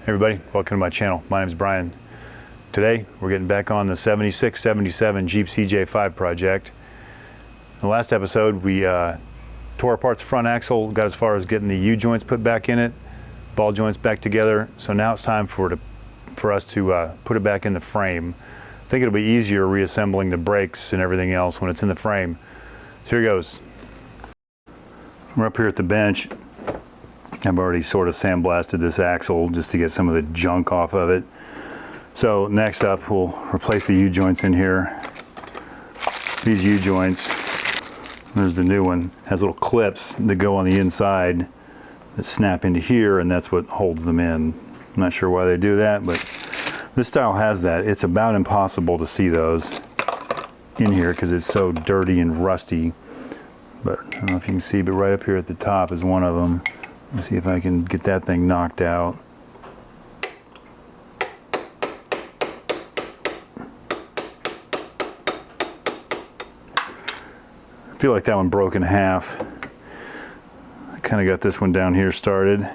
Hey everybody, welcome to my channel. My name is Brian. Today we're getting back on the 76-77 Jeep CJ-5 project. In the last episode we tore apart the front axle, got as far as getting the U-joints put back in it, ball joints back together. So now it's time for us to put it back in the frame. I think it'll be easier reassembling the brakes and everything else when it's in the frame. So here goes. We're up here at the bench. I've already sort of sandblasted this axle just to get some of the junk off of it. So next up we'll replace the U-joints in here. These U-joints, there's the new one, has little clips that go on the inside that snap into here, and that's what holds them in. I'm not sure why they do that, but this style has that. It's about impossible to see those in here because it's so dirty and rusty. But I don't know if you can see, but right up here at the top is one of them. Let's see if I can get that thing knocked out. I feel like that one broke in half. I kind of got this one down here started.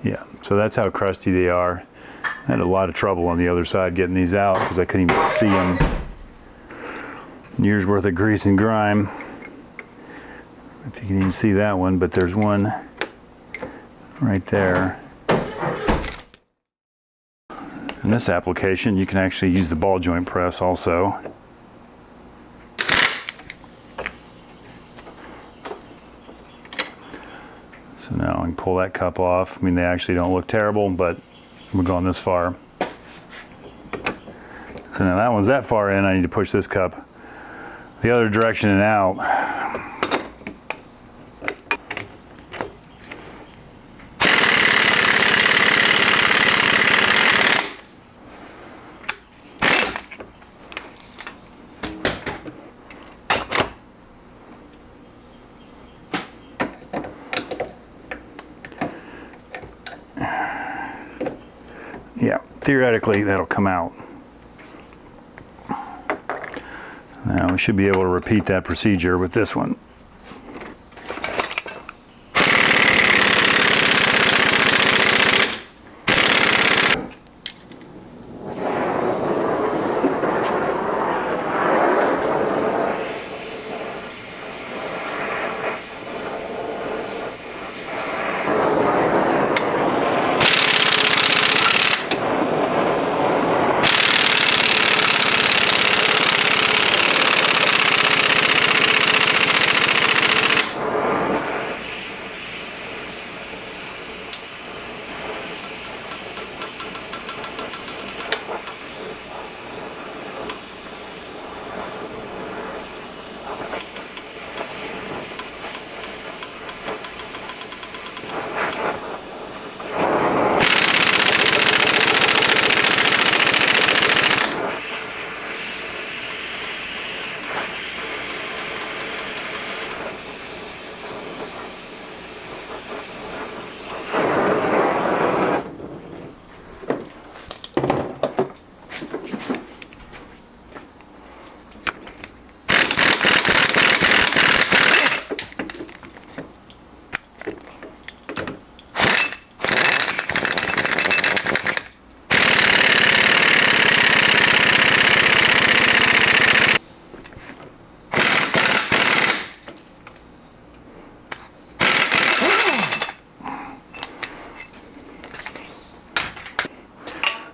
Yeah, so that's how crusty they are. I had a lot of trouble on the other side getting these out because I couldn't even see them. Years worth of grease and grime. If you can even see that one, but there's one right there. In this application, you can actually use the ball joint press also. So now I can pull that cup off. I mean, they actually don't look terrible, but we're going this far. So now that one's that far in, I need to push this cup the other direction and out. Yeah, theoretically that'll come out. Now we should be able to repeat that procedure with this one.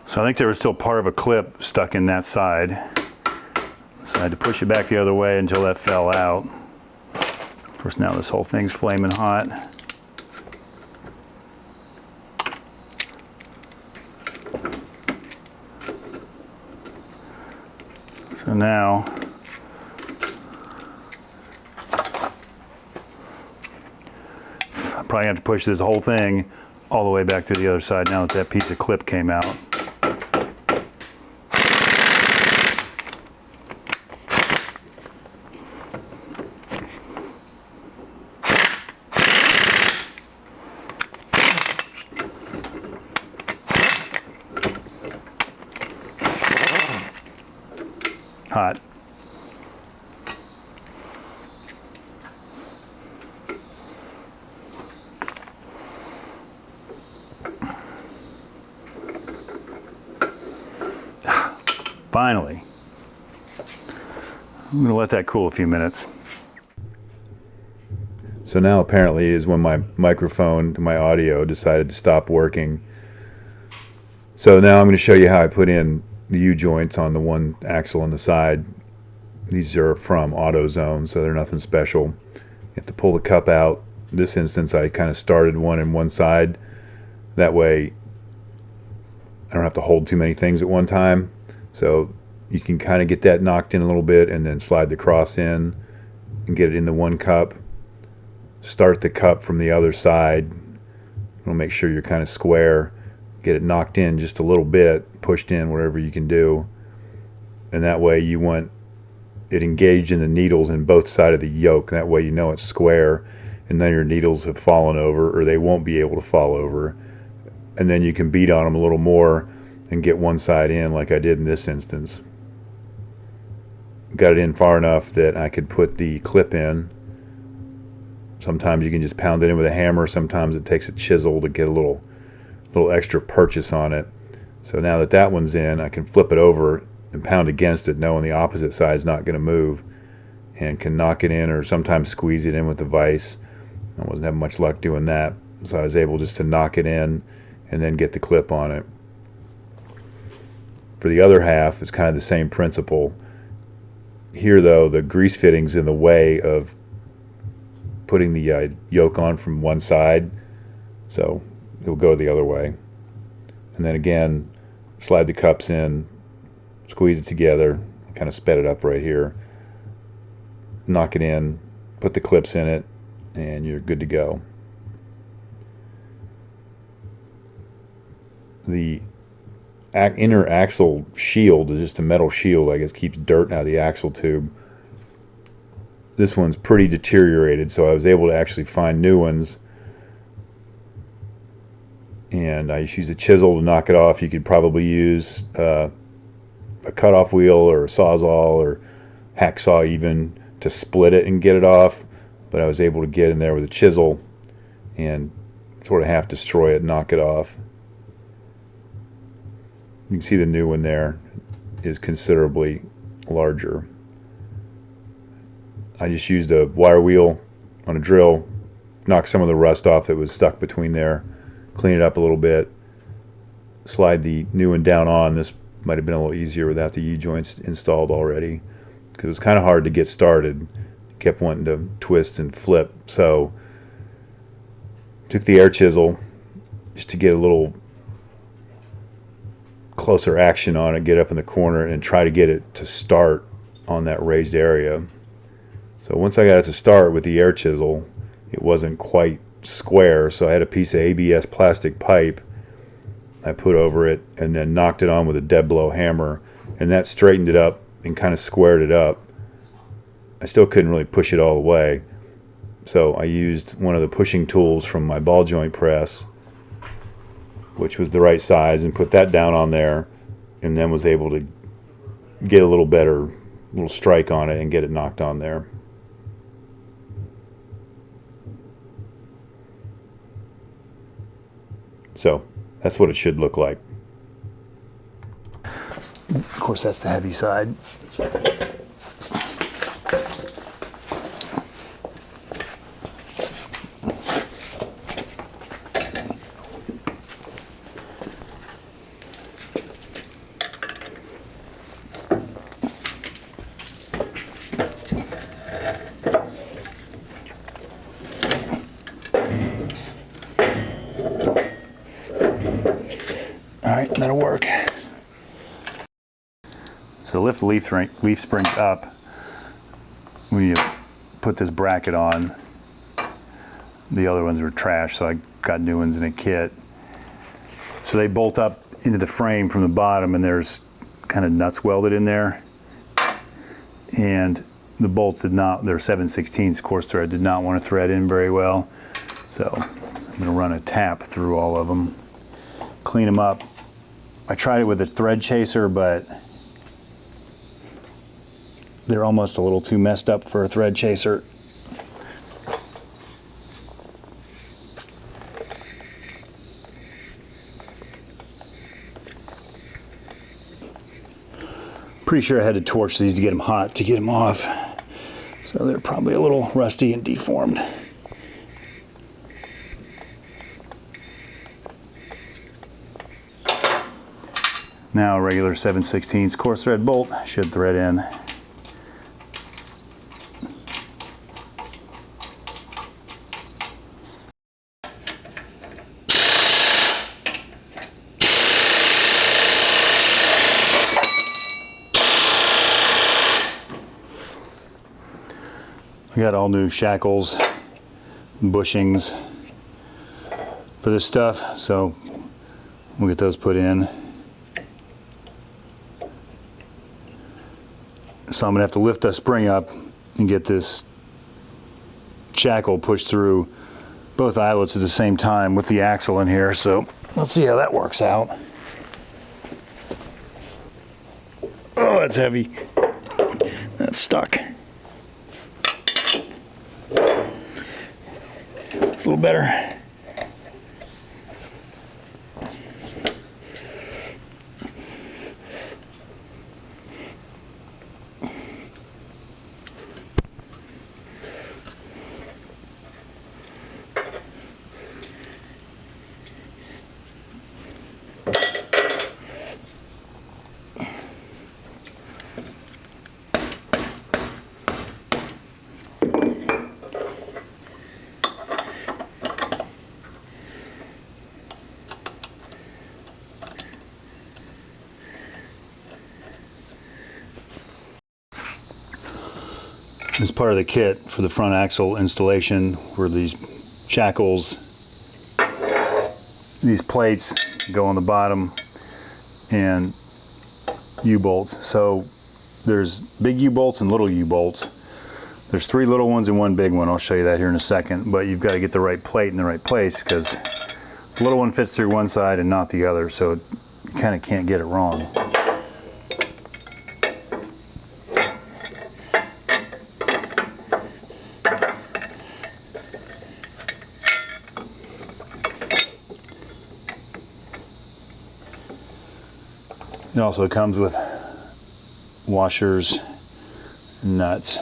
So I think there was still part of a clip stuck in that side. So I had to push it back the other way until that fell out. Of course, now this whole thing's flaming hot. So now, I probably have to push this whole thing all the way back to the other side now that that piece of clip came out. Hot. Finally. I'm going to let that cool a few minutes. So now apparently is when my microphone, my audio decided to stop working. So now I'm going to show you how I put in the U-joints on the one axle on the side. These are from AutoZone, so they're nothing special. You have to pull the cup out. In this instance, I kind of started one in one side. That way I don't have to hold too many things at one time. So you can kind of get that knocked in a little bit and then slide the cross in and get it in the one cup. Start the cup from the other side. We'll make sure you're kind of square. Get it knocked in just a little bit, pushed in, whatever you can do. And that way you want it engaged in the needles in both sides of the yoke. That way you know it's square and then your needles have fallen over, or they won't be able to fall over. And then you can beat on them a little more and get one side in like I did in this instance. Got it in far enough that I could put the clip in. Sometimes you can just pound it in with a hammer. Sometimes it takes a chisel to get a little extra purchase on it. So now that that one's in, I can flip it over and pound against it, knowing the opposite side is not going to move, and can knock it in or sometimes squeeze it in with the vise. I wasn't having much luck doing that, so I was able just to knock it in and then get the clip on it. For the other half, it's kind of the same principle. Here though, the grease fitting's in the way of putting the yoke on from one side, so it'll go the other way. And then again, slide the cups in, squeeze it together, kind of sped it up right here, knock it in, put the clips in it, and you're good to go. The inner axle shield is just a metal shield, I guess, keeps dirt out of the axle tube. This one's pretty deteriorated, so I was able to actually find new ones, and I just use a chisel to knock it off. You could probably use a cutoff wheel or a sawzall or hacksaw even to split it and get it off, but I was able to get in there with a chisel and sort of half destroy it, knock it off. You can see the new one there is considerably larger. I just used a wire wheel on a drill, knock some of the rust off that was stuck between there, clean it up a little bit, slide the new one down on. This might have been a little easier without the U-joints installed already, because it was kind of hard to get started. Kept wanting to twist and flip, so took the air chisel just to get a little closer action on it, get up in the corner and try to get it to start on that raised area. So once I got it to start with the air chisel, it wasn't quite square, so I had a piece of ABS plastic pipe I put over it and then knocked it on with a dead blow hammer, and that straightened it up and kind of squared it up. I still couldn't really push it all the way, so I used one of the pushing tools from my ball joint press, which was the right size, and put that down on there, and then was able to get a little strike on it and get it knocked on there. So that's what it should look like. Of course, that's the heavy side. All right, that'll work. So lift the leaf spring up when you put this bracket on. The other ones were trash, so I got new ones in a kit. So they bolt up into the frame from the bottom, and there's kind of nuts welded in there. And the bolts did not, they're 7/16 coarse thread, did not want to thread in very well. So I'm going to run a tap through all of them, clean them up. I tried it with a thread chaser, but they're almost a little too messed up for a thread chaser. Pretty sure I had to torch these to get them hot to get them off. So they're probably a little rusty and deformed. Now a regular 7/16 coarse thread bolt should thread in. I got all new shackles, bushings for this stuff, so we'll get those put in. So I'm gonna have to lift that spring up and get this shackle pushed through both eyelets at the same time with the axle in here. So let's see how that works out. Oh, that's heavy. That's stuck. It's a little better. As part of the kit for the front axle installation were these shackles. These plates go on the bottom and U-bolts. So there's big U-bolts and little U-bolts. There's 3 little ones and 1 big one. I'll show you that here in a second. But you've got to get the right plate in the right place because the little one fits through one side and not the other. So you kind of can't get it wrong. It also comes with washers, nuts.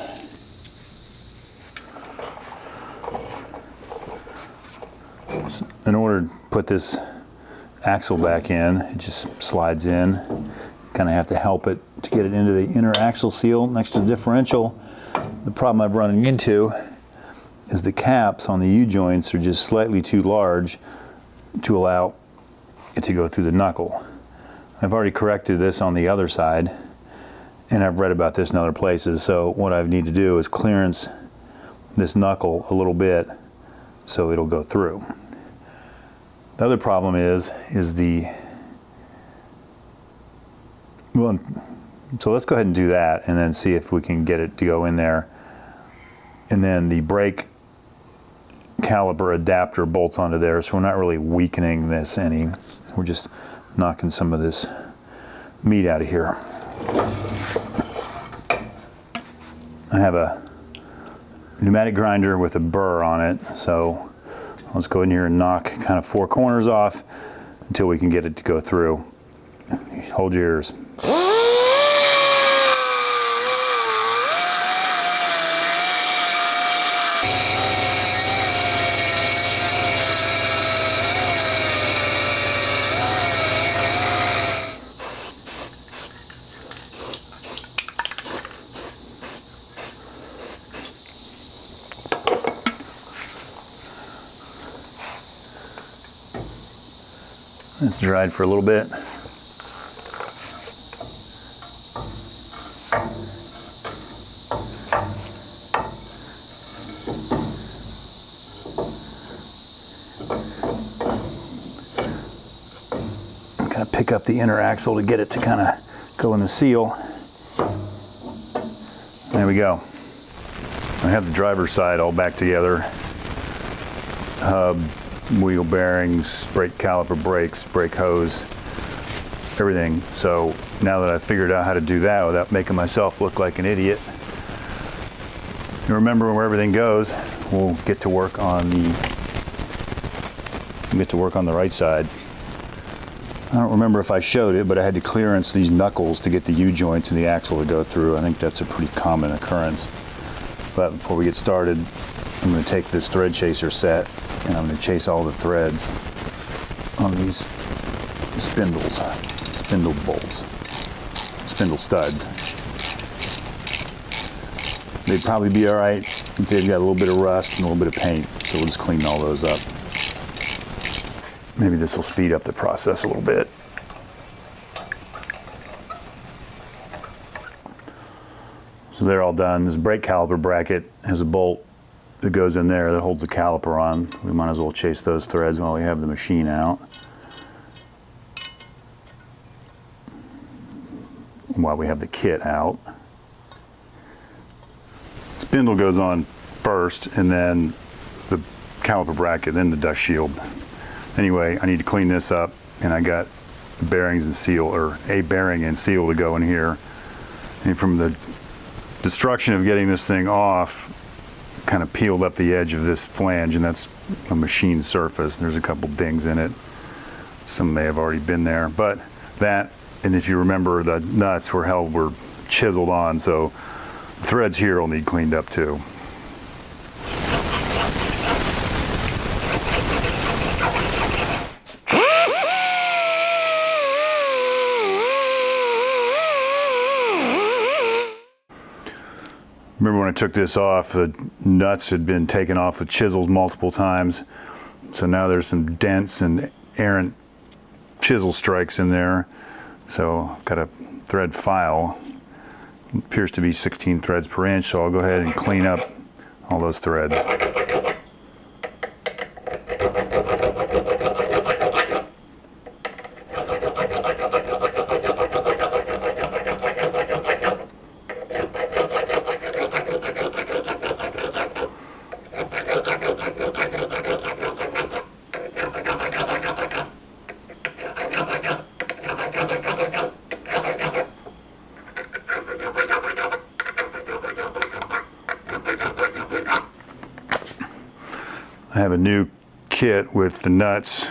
In order to put this axle back in, it just slides in. Kind of have to help it to get it into the inner axle seal next to the differential. The problem I'm running into is the caps on the U-joints are just slightly too large to allow it to go through the knuckle. I've already corrected this on the other side, and I've read about this in other places. So what I need to do is clearance this knuckle a little bit so it'll go through. The other problem is the, well, so let's go ahead and do that and then see if we can get it to go in there. And then the brake caliper adapter bolts onto there, so we're not really weakening this any. We're just knocking some of this meat out of here. I have a pneumatic grinder with a burr on it, so let's go in here and knock kind of 4 corners off until we can get it to go through. Hold your ears. It's dried for a little bit. Kind of pick up the inner axle to get it to kind of go in the seal. There we go. I have the driver's side all back together. Hub, wheel bearings, brake caliper, brakes, brake hose, everything. So now that I've figured out how to do that without making myself look like an idiot, you remember where everything goes, we'll get to work on the right side. I don't remember if I showed it, but I had to clearance these knuckles to get the U-joints in the axle to go through. I think that's a pretty common occurrence. But before we get started, I'm going to take this thread chaser set and I'm going to chase all the threads on these spindles, spindle bolts, spindle studs. They'd probably be all right if they've got a little bit of rust and a little bit of paint, so we'll just clean all those up. Maybe this will speed up the process a little bit. So they're all done. This brake caliper bracket has a bolt that goes in there that holds the caliper on. We might as well chase those threads while we have the machine out. While we have the kit out. Spindle goes on first, and then the caliper bracket, then the dust shield. Anyway, I need to clean this up, and I got bearings and seal, or a bearing and seal to go in here. And from the destruction of getting this thing off, kind of peeled up the edge of this flange, and that's a machine surface. There's a couple dings in it. Some may have already been there, but that, and if you remember, the nuts were chiseled on, so the threads here will need cleaned up too. Remember when I took this off, the nuts had been taken off with chisels multiple times. So now there's some dents and errant chisel strikes in there. So I've got a thread file. It appears to be 16 threads per inch, so I'll go ahead and clean up all those threads. I have a new kit with the nuts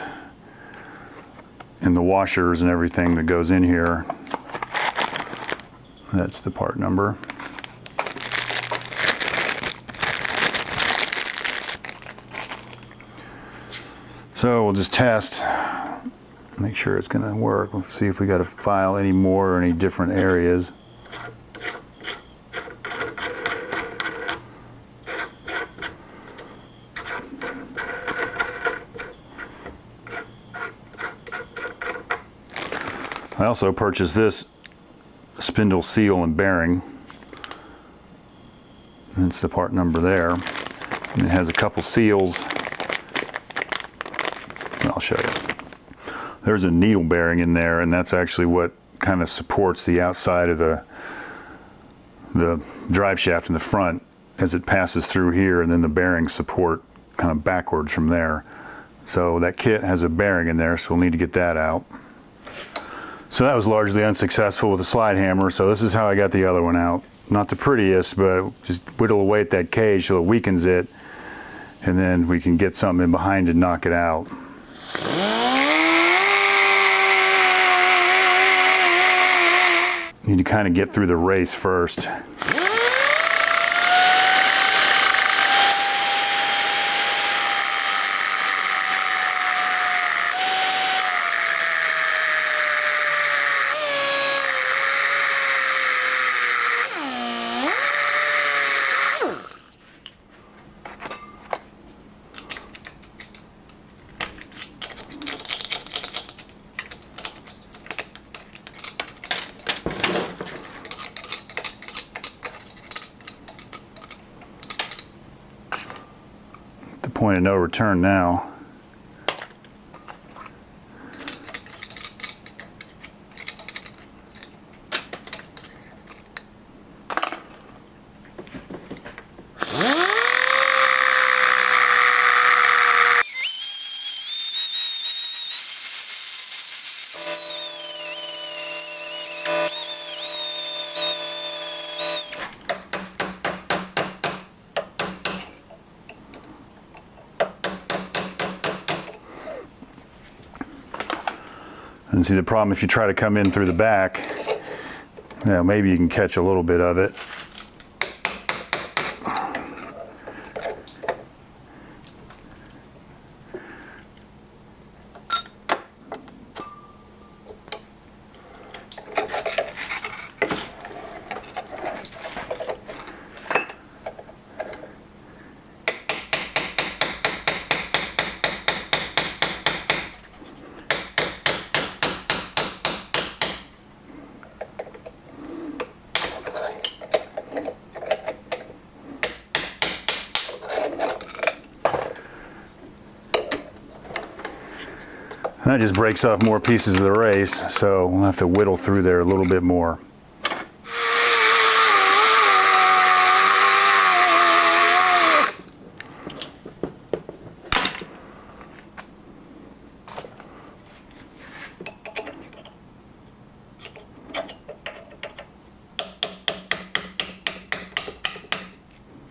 and the washers and everything that goes in here. That's the part number. So we'll just test, make sure it's going to work. We'll see if we got to file any more or any different areas. I also purchased this spindle seal and bearing. That's the part number there. And it has a couple seals. I'll show you. There's a needle bearing in there, and that's actually what kind of supports the outside of the drive shaft in the front as it passes through here, and then the bearings support kind of backwards from there. So that kit has a bearing in there, so we'll need to get that out. So that was largely unsuccessful with the slide hammer, so this is how I got the other one out. Not the prettiest, but just whittle away at that cage so it weakens it, and then we can get something in behind to knock it out. Need to kind of get through the race first. Point of no return now. And see, the problem if you try to come in through the back, you know, maybe you can catch a little bit of it. That just breaks off more pieces of the race, so we'll have to whittle through there a little bit more.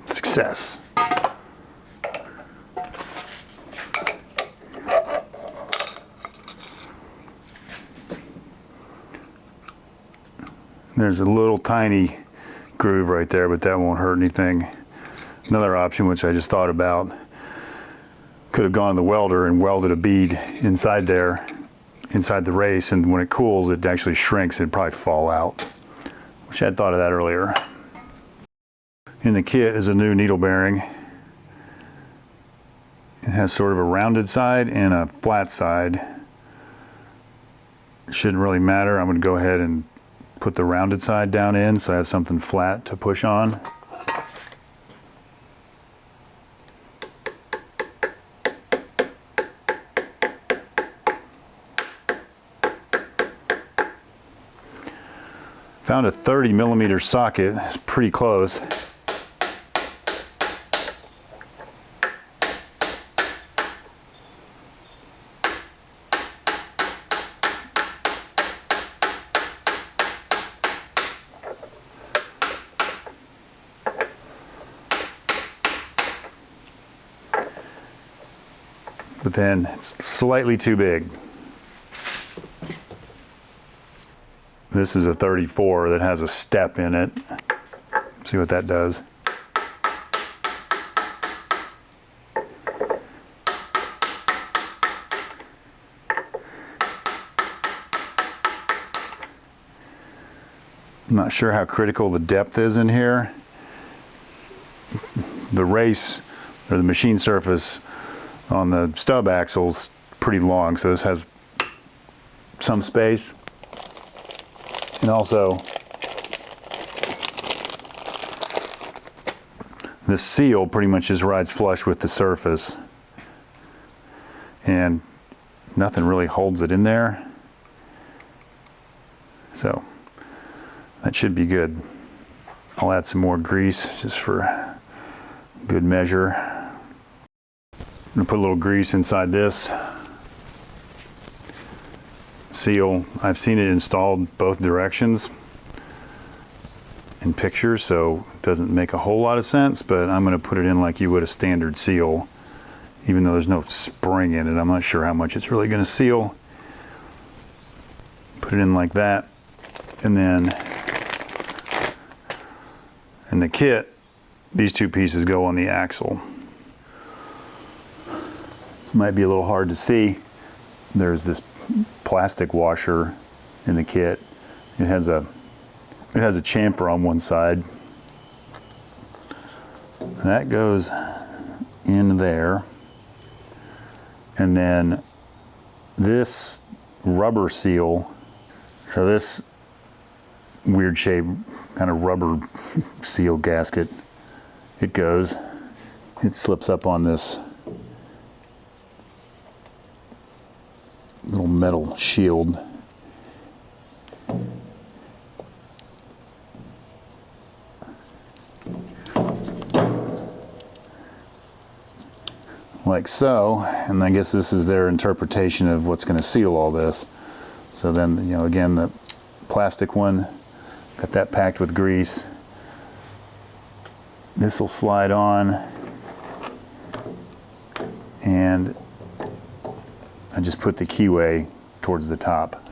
Success. There's a little tiny groove right there, but that won't hurt anything. Another option, which I just thought about, could have gone to the welder and welded a bead inside there, inside the race, and when it cools, it actually shrinks and it'd probably fall out. Wish I had thought of that earlier. In the kit is a new needle bearing. It has sort of a rounded side and a flat side. It shouldn't really matter. I'm going to go ahead and put the rounded side down in so I have something flat to push on. Found a 30mm socket. It's pretty close. But then it's slightly too big. This is a 34 that has a step in it. See what that does. I'm not sure how critical the depth is in here. The race, or the machine surface on the stub axle's pretty long, so this has some space. And also, the seal pretty much just rides flush with the surface, and nothing really holds it in there. So that should be good. I'll add some more grease just for good measure. I'm going to put a little grease inside this seal. I've seen it installed both directions in pictures, so it doesn't make a whole lot of sense, but I'm going to put it in like you would a standard seal, even though there's no spring in it. I'm not sure how much it's really going to seal. Put it in like that, and then in the kit, these two pieces go on the axle. Might be a little hard to see. There's this plastic washer in the kit. It has a chamfer on one side. That goes in there. And then this rubber seal, so this weird shaped kind of rubber seal gasket, it slips up on this little metal shield. Like so, and I guess this is their interpretation of what's going to seal all this. So then, you know, again, the plastic one, got that packed with grease. This will slide on, and I just put the keyway towards the top.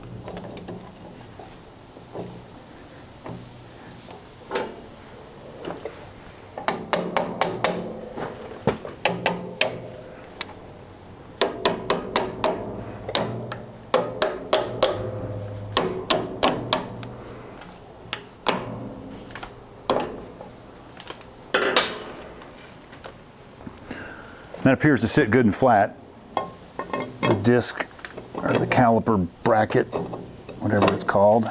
That appears to sit good and flat. The disc, or the caliper bracket, whatever it's called.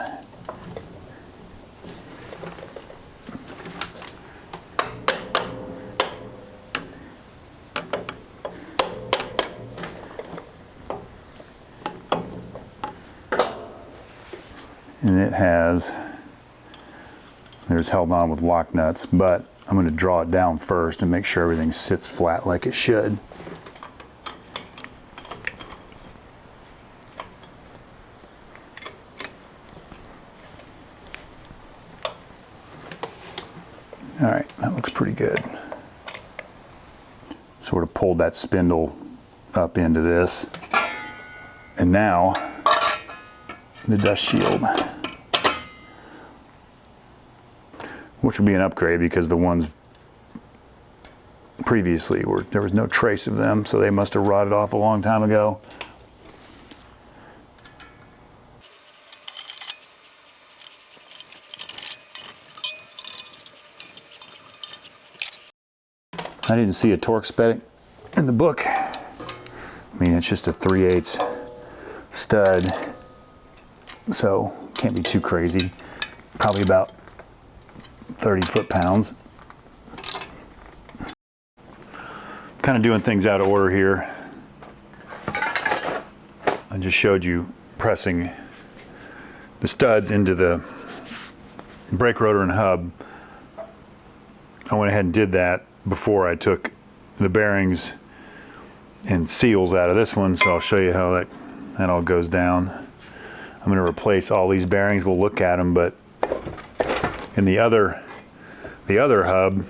And it has, there's held on with lock nuts, but I'm going to draw it down first and make sure everything sits flat like it should. All right, that looks pretty good. Sort of pulled that spindle up into this. And now, the dust shield, which will be an upgrade because the ones previously there was no trace of them, so they must have rotted off a long time ago. I didn't see a torque spec in the book. I mean, it's just a 3/8 stud, so can't be too crazy. Probably about 30 foot-pounds. Kind of doing things out of order here. I just showed you pressing the studs into the brake rotor and hub. I went ahead and did that before I took the bearings and seals out of this one, so I'll show you how that all goes down. I'm going to replace all these bearings. We'll look at them, but in the other hub,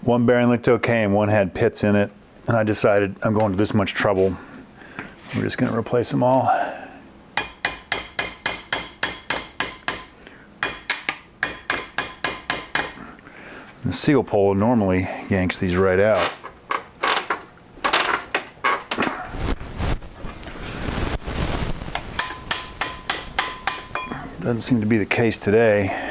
one bearing looked okay and one had pits in it, and I decided I'm going to this much trouble. We're just going to replace them all. The seal pull normally yanks these right out. Doesn't seem to be the case today.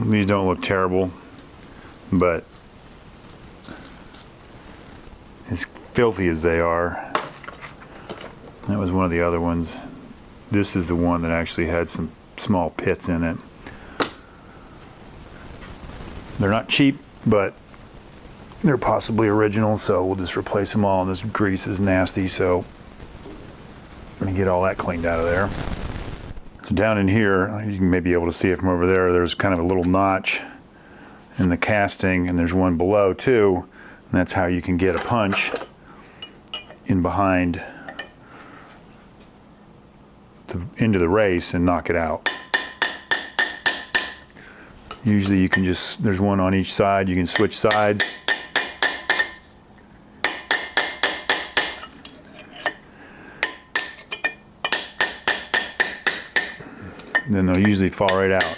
These don't look terrible, but as filthy as they are, that was one of the other ones. This is the one that actually had some small pits in it. They're not cheap, but they're possibly original, so we'll just replace them all. And this grease is nasty, so let me get all that cleaned out of there. So down in here, you can maybe be able to see it from over there, there's kind of a little notch in the casting, and there's one below too, and that's how you can get a punch in behind into the race and knock it out. Usually you can just, there's one on each side, you can switch sides. Then they'll usually fall right out.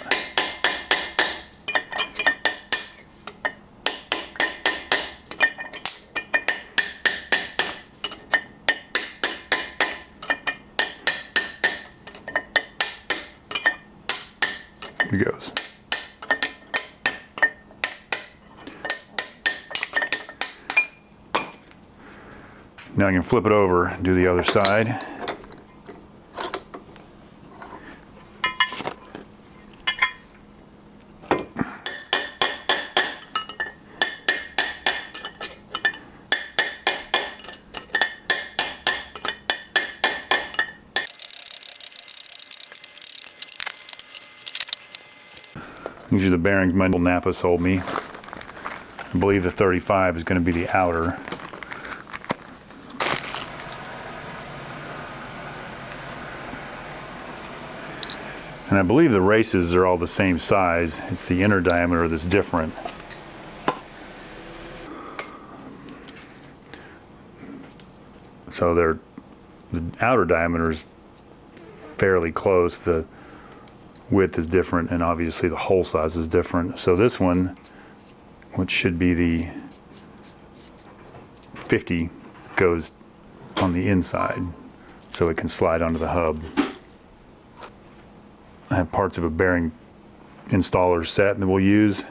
Here goes. Now I can flip it over and do the other side. These are the bearings my little Napa sold me. I believe the 35 is going to be the outer. And I believe the races are all the same size. It's the inner diameter that's different. So the outer diameter is fairly close. The width is different, and obviously the hole size is different. So this one, which should be the 50, goes on the inside so it can slide onto the hub. I have parts of a bearing installer set that we'll use.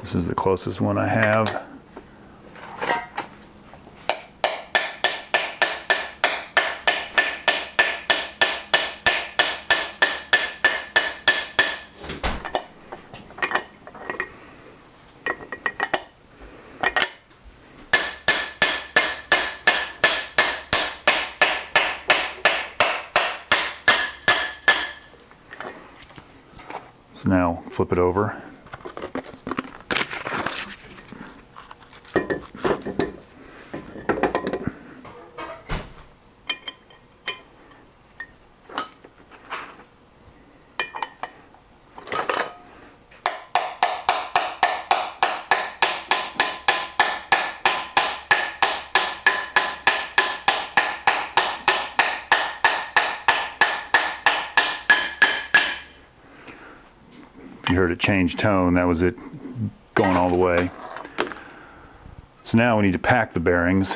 This is the closest one I have. So now flip it over. You heard it change tone, that was it going all the way. So now we need to pack the bearings.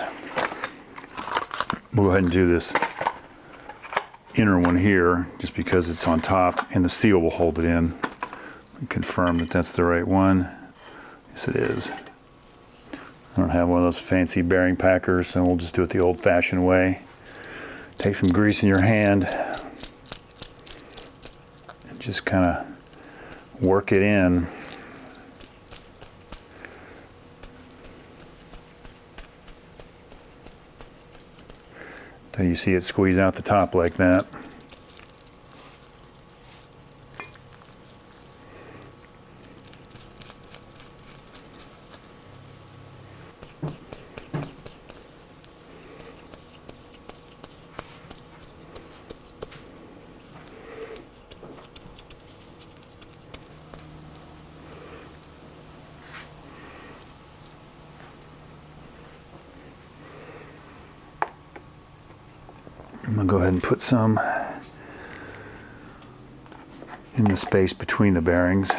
We'll go ahead and do this inner one here just because it's on top and the seal will hold it in. Confirm that that's the right one. Yes, it is. I don't have one of those fancy bearing packers, so we'll just do it the old-fashioned way. Take some grease in your hand and just kind of work it in. Until you see it squeeze out the top like that. I'm going to go ahead and put some in the space between the bearings.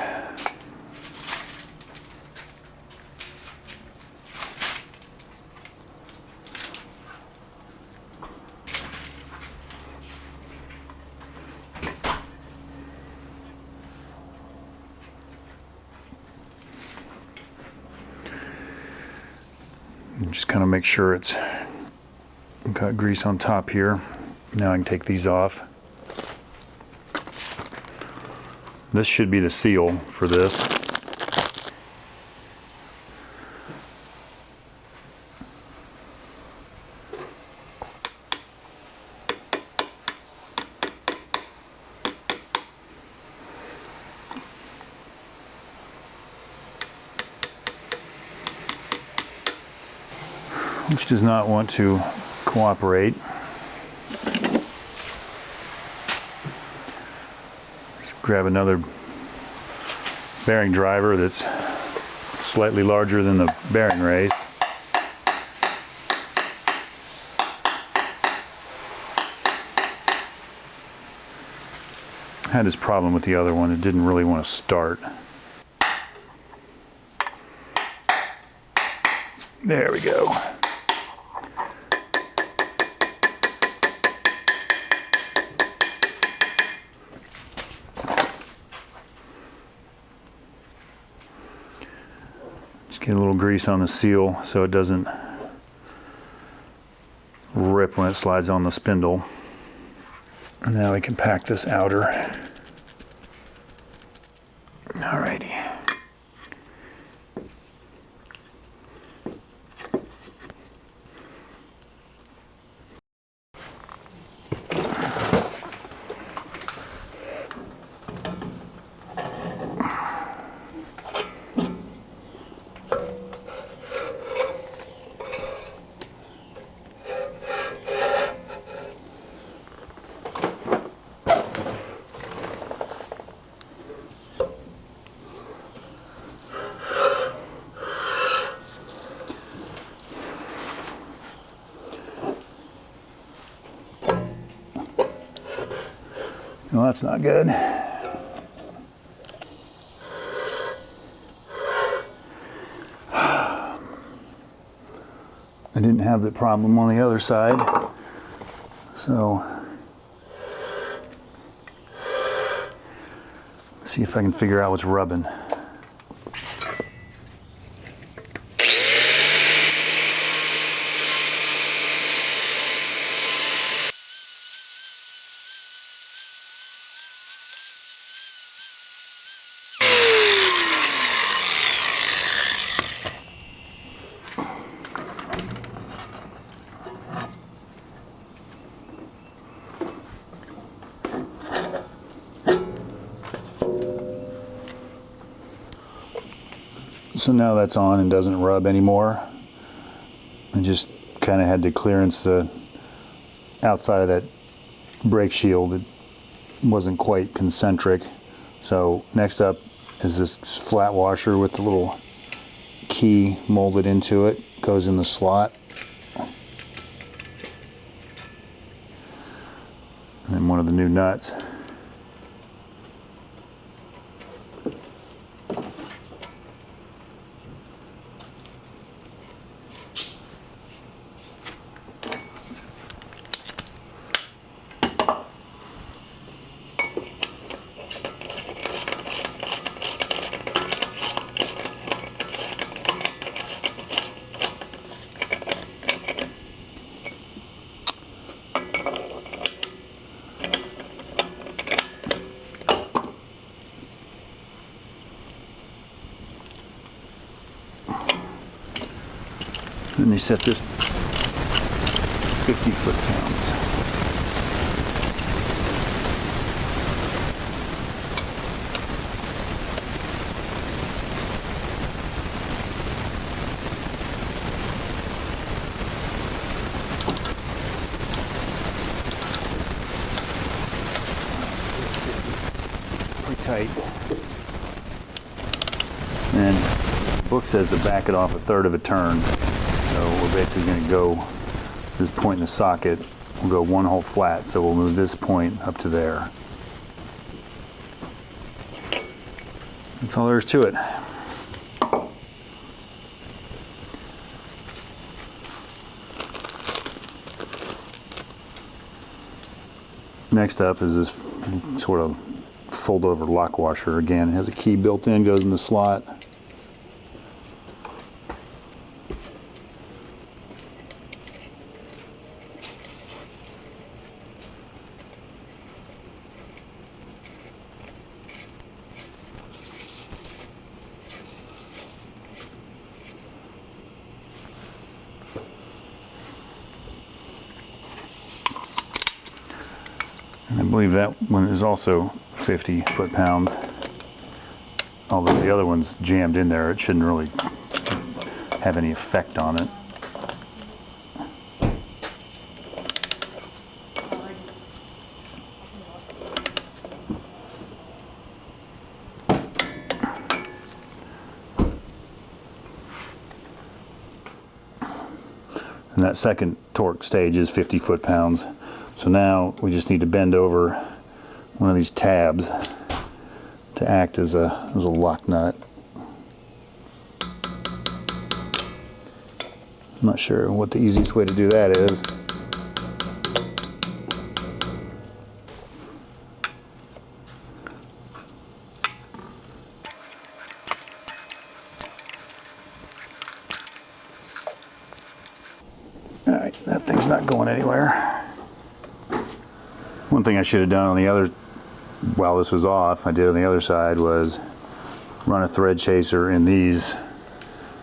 And just kind of make sure it's got grease on top here. Now I can take these off. This should be the seal for this. Which does not want to cooperate. Just grab another bearing driver that's slightly larger than the bearing race. I had this problem with the other one, it didn't really want to start. There we go. Get a little grease on the seal so it doesn't rip when it slides on the spindle. And now we can pack this outer. Alrighty. that's not good. I didn't have the problem on the other side, so see if I can figure out what's rubbing. So now that's on and doesn't rub anymore. I just kind of had to clearance the outside of that brake shield. It wasn't quite concentric. So next up is this flat washer with the little key molded into it. Goes in the slot. And then one of the new nuts. And they set this 50 foot-pounds. Pretty tight. And the book says to back it off a third of a turn. So we're basically going to go to this point in the socket. We'll go one hole flat, so we'll move this point up to there. That's all there is to it. Next up is this sort of fold-over lock washer. Again, it has a key built in, goes in the slot. And I believe that one is also 50 foot-pounds. Although the other one's jammed in there, it shouldn't really have any effect on it. And that second torque stage is 50 foot-pounds. So now we just need to bend over one of these tabs to act as a lock nut. I'm not sure what the easiest way to do that is. All right, that thing's not going anywhere. One thing I should have done on the other, while this was off, I did on the other side, was run a thread chaser in these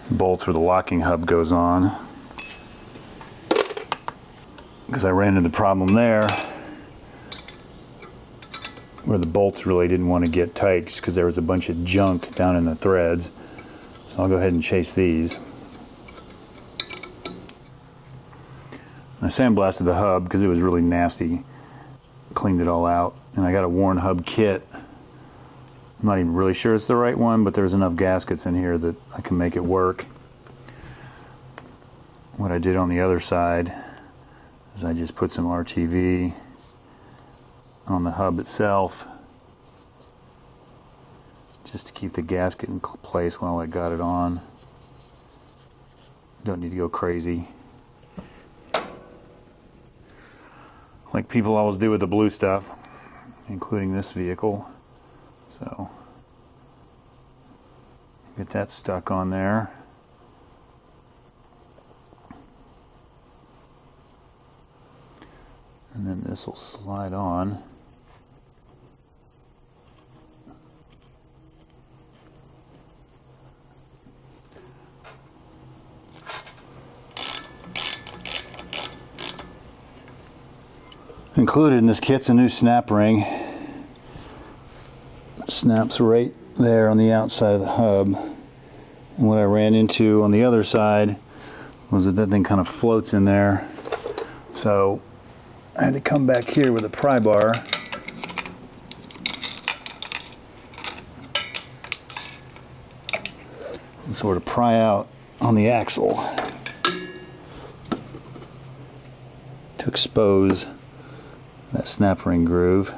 bolts where the locking hub goes on. Because I ran into the problem there where the bolts really didn't want to get tight because there was a bunch of junk down in the threads. So I'll go ahead and chase these. I sandblasted the hub because it was really nasty. Cleaned it all out, and I got a worn hub kit. I'm not even really sure it's the right one, but there's enough gaskets in here that I can make it work. What I did on the other side is I just put some RTV on the hub itself, just to keep the gasket in place while I got it on. Don't need to go crazy like people always do with the blue stuff, including this vehicle. So get that stuck on there. And then this will slide on. Included in this kit's a new snap ring. It snaps right there on the outside of the hub. And what I ran into on the other side was that thing kind of floats in there. So I had to come back here with a pry bar and sort of pry out on the axle to expose that snap ring groove.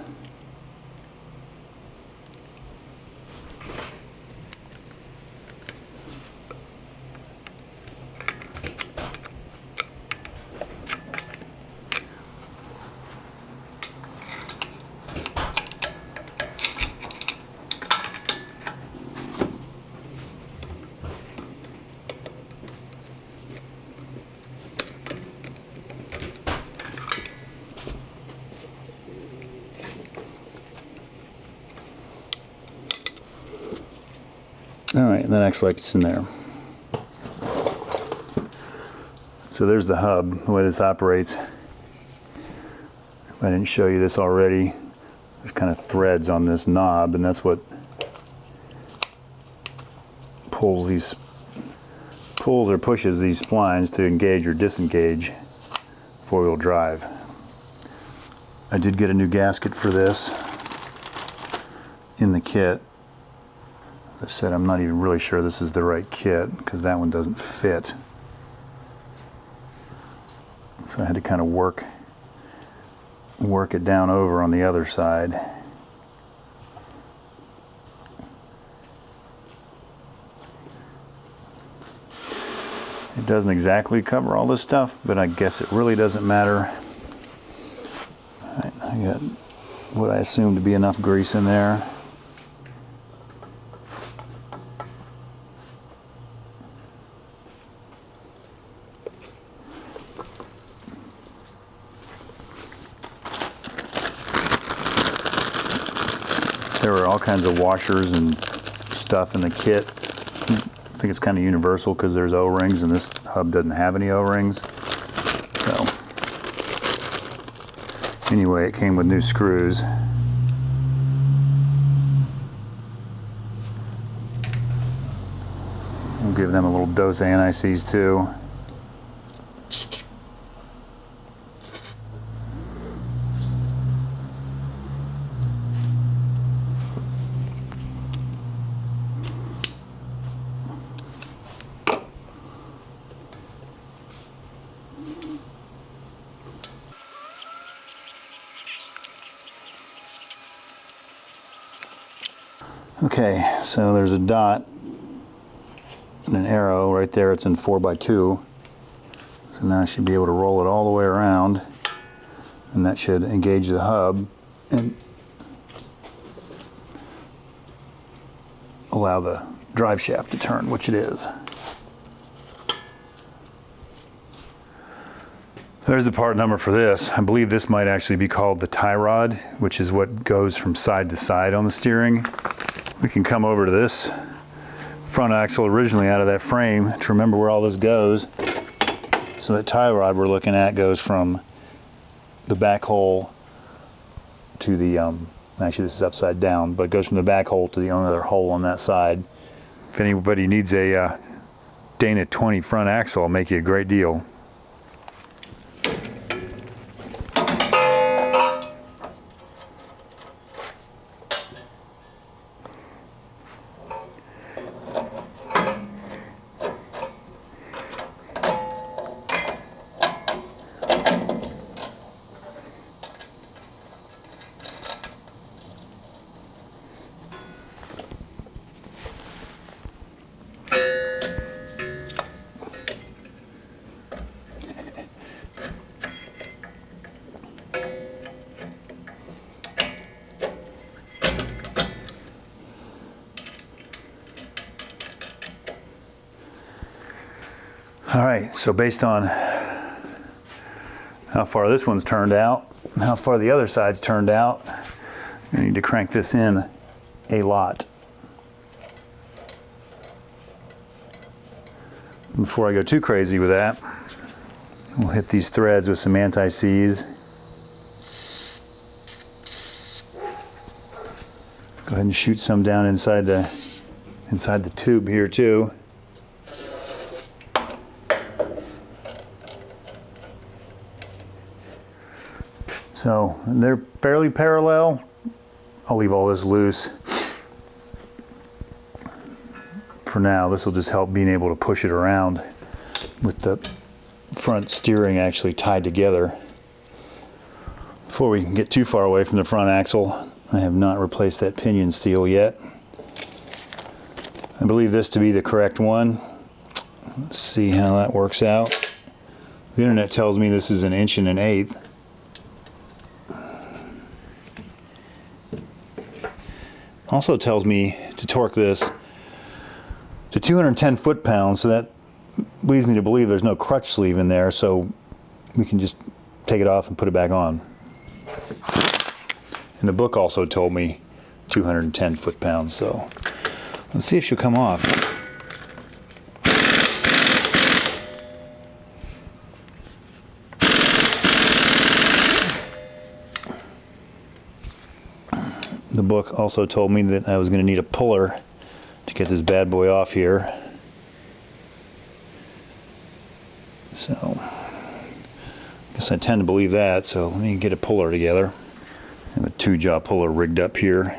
Alright, and that acts like it's in there. So there's the hub, the way this operates. If I didn't show you this already, there's kind of threads on this knob, and that's what pulls or pushes these splines to engage or disengage four-wheel drive. I did get a new gasket for this in the kit. As I said, I'm not even really sure this is the right kit because that one doesn't fit. So I had to kind of work it down over on the other side. It doesn't exactly cover all this stuff, but I guess it really doesn't matter. All right, I got what I assume to be enough grease in there. There were all kinds of washers and stuff in the kit. I think it's kind of universal because there's O-rings and this hub doesn't have any O-rings. So anyway, it came with new screws. We'll give them a little dose of anti-seize too. Okay, so there's a dot and an arrow right there. It's in 4x2. So now I should be able to roll it all the way around, and that should engage the hub and allow the drive shaft to turn, which it is. There's the part number for this. I believe this might actually be called the tie rod, which is what goes from side to side on the steering. We can come over to this front axle originally out of that frame to remember where all this goes. So that tie rod we're looking at goes from the back hole to the, actually this is upside down, but it goes from the back hole to the only other hole on that side. If anybody needs a Dana 20 front axle, I'll make you a great deal. All right, so based on how far this one's turned out, and how far the other side's turned out, I need to crank this in a lot. Before I go too crazy with that, we'll hit these threads with some anti-seize. Go ahead and shoot some down inside the tube here too. So they're fairly parallel. I'll leave all this loose. For now, this will just help being able to push it around with the front steering actually tied together. Before we can get too far away from the front axle, I have not replaced that pinion steel yet. I believe this to be the correct one. Let's see how that works out. The internet tells me this is 1 1/8 inches. Also tells me to torque this to 210 foot-pounds, so that leads me to believe there's no crutch sleeve in there, so we can just take it off and put it back on. And the book also told me 210 foot-pounds, so let's see if she'll come off. The book also told me that I was going to need a puller to get this bad boy off here. So, I guess I tend to believe that, so let me get a puller together. I have a 2-jaw puller rigged up here.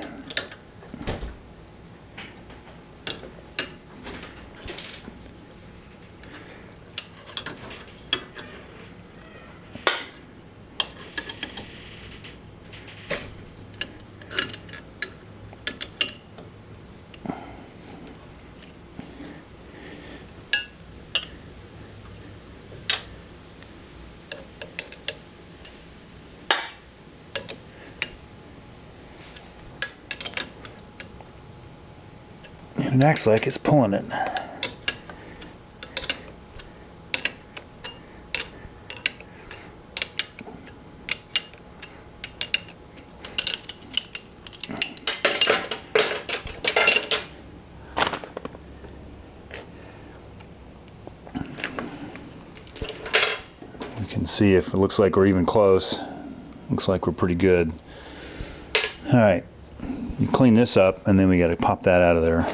And it acts like it's pulling it. We can see if it looks like we're even close. Looks like we're pretty good. All right, you clean this up and then we got to pop that out of there.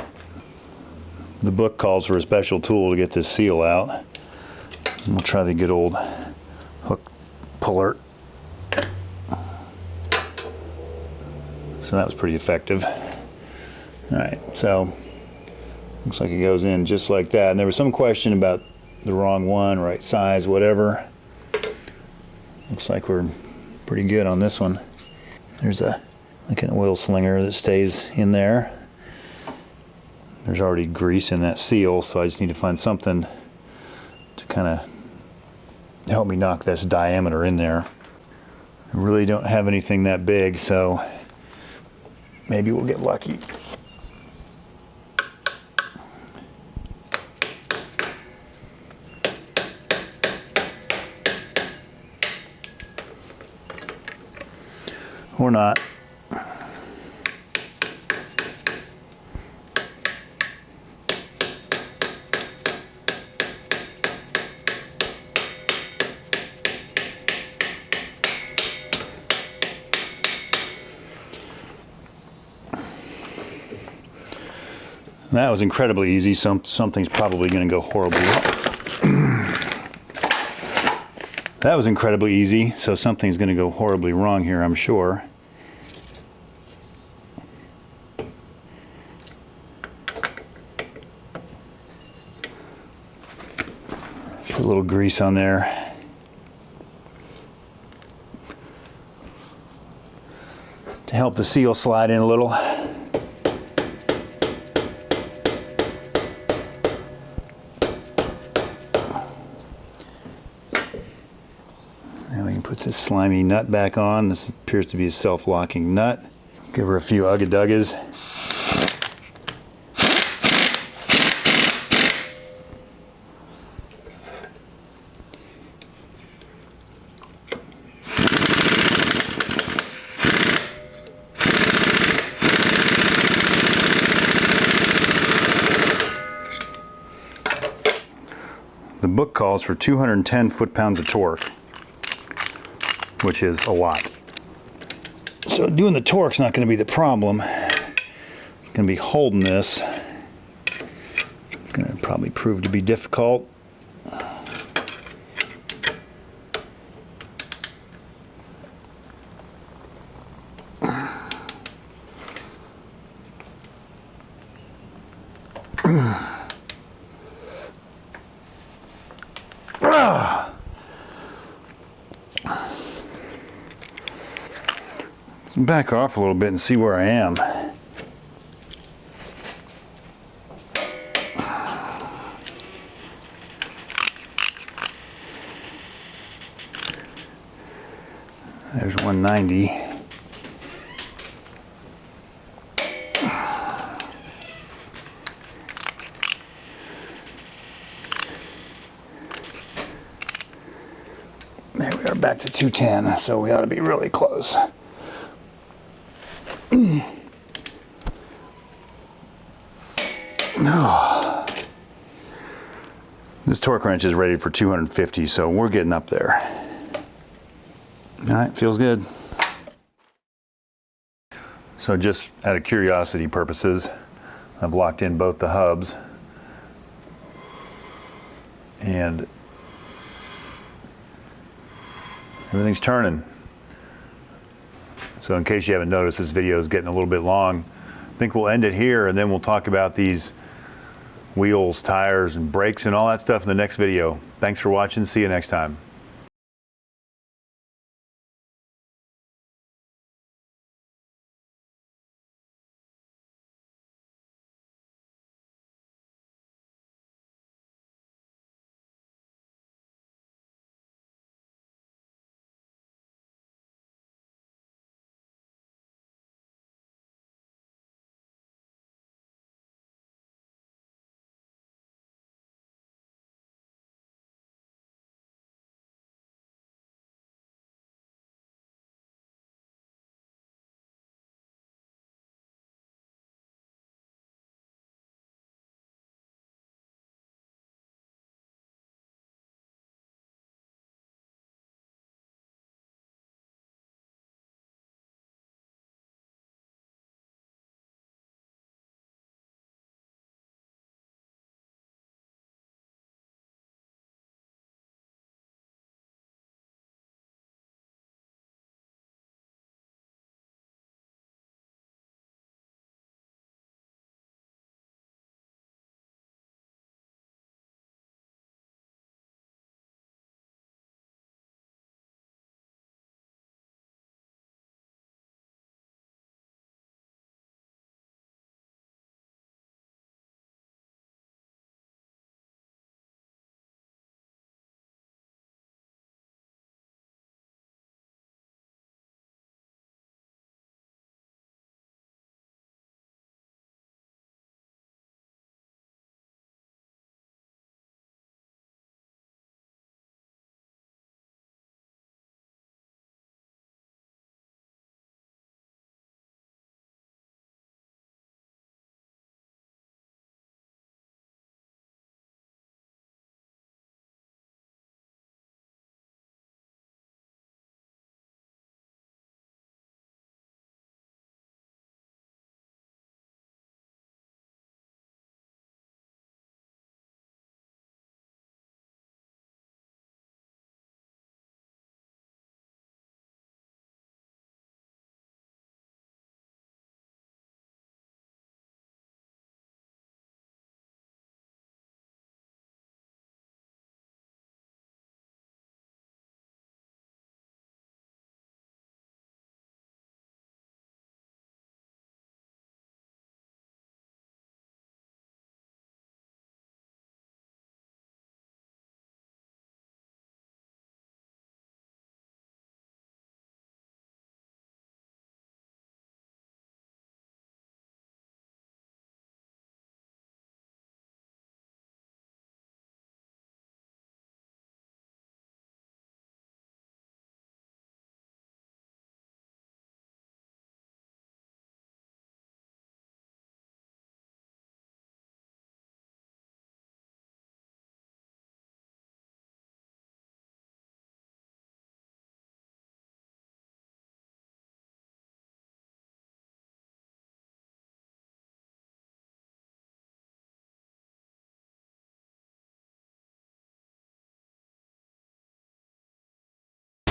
The book calls for a special tool to get this seal out. We'll try the good old hook puller. So that was pretty effective. All right, so looks like it goes in just like that. And there was some question about the wrong one, right size, whatever. Looks like we're pretty good on this one. There's like an oil slinger that stays in there. There's already grease in that seal, so I just need to find something to kind of help me knock this diameter in there. I really don't have anything that big, so maybe we'll get lucky. Or not. That was incredibly easy. Something's probably going to go horribly wrong. That was incredibly easy, so something's going to go horribly wrong here, I'm sure. Put a little grease on there. To help the seal slide in a little. Put this slimy nut back on. This appears to be a self-locking nut. Give her a few ugga-duggas. book calls for 210 foot-pounds of torque, which is a lot. So doing the torque's not going to be the problem. It's going to be holding this. It's going to probably prove to be difficult. Let's back off a little bit and see where I am. There's 190. There we are, back to 210, so we ought to be really close. Oh. This torque wrench is rated for 250, so we're getting up there. All right, feels good. So just out of curiosity purposes, I've locked in both the hubs, and everything's turning. So in case you haven't noticed, this video is getting a little bit long. I think we'll end it here, and then we'll talk about these wheels, tires, and brakes and all that stuff in the next video. Thanks for watching. See you next time.